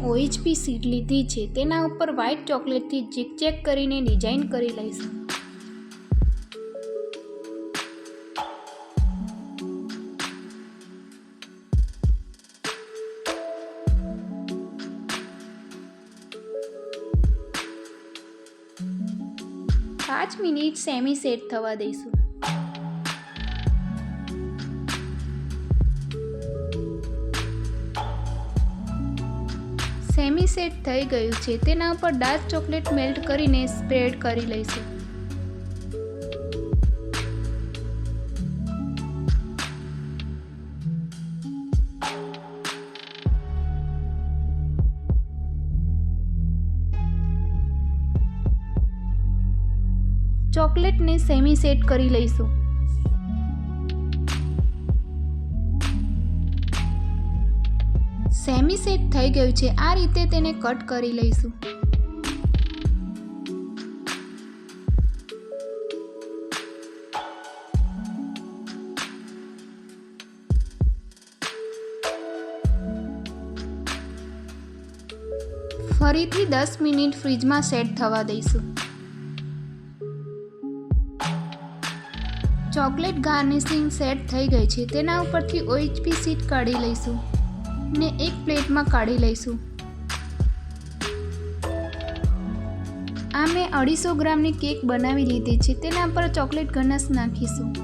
OHP sheet લીધી છે, તેના ઉપર વ્હાઇટ ચોકલેટથી ઝિગઝેગ કરીને ડિઝાઇન કરી લઈશું. પાંચ મિનિટ સેમી સેટ થવા દઈશું. સેમી સેટ થઈ ગયું છે. તેના ઉપર ડાર્ક ચોકલેટ મેલ્ટ કરીને સ્પ્રેડ કરી લઈશું. ચોકલેટને સેમી સેટ કરી લઈશું. સેમી સેટ થઈ ગયું છે. આ રીતે તેને કટ કરી લઈશું. ફરીથી 10 મિનિટ ફ્રીજમાં સેટ થવા દઈશું. ચોકલેટ ગાર્નિશિંગ સેટ થઈ ગઈ છે. તેના ઉપરથી OHP શીટ કાઢી લઈશું ને એક પ્લેટમાં કાઢી લઈશું. આ મેં 250 ગ્રામની કેક બનાવી લીધી છે. તેના પર ચોકલેટ ગનાશ નાખીશું.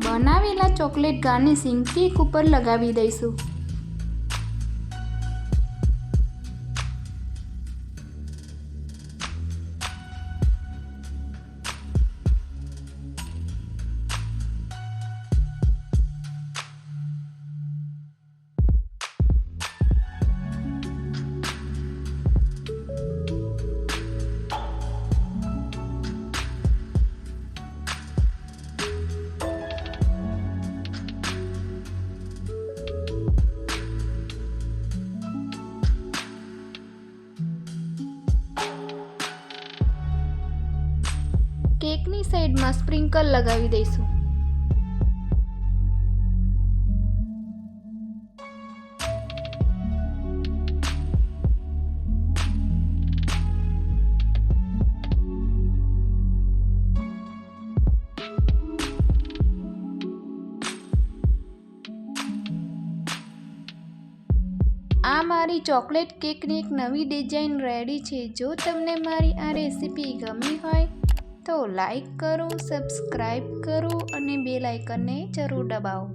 બનાવેલા ચોકલેટ ગાર્નિશિંગ કેક ઉપર લગાવી દઈશું. કેકની સાઈડમાં સ્પ્રિંકલ લગાવી દઈશું. આ મારી ચોકલેટ કેકની એક નવી ડિઝાઇન રેડી છે. જો તમને મારી આ રેસીપી ગમી હોય તો લાઈક કરો, સબસ્ક્રાઈબ કરો અને બેલ આઇકનને જરૂર દબાવો.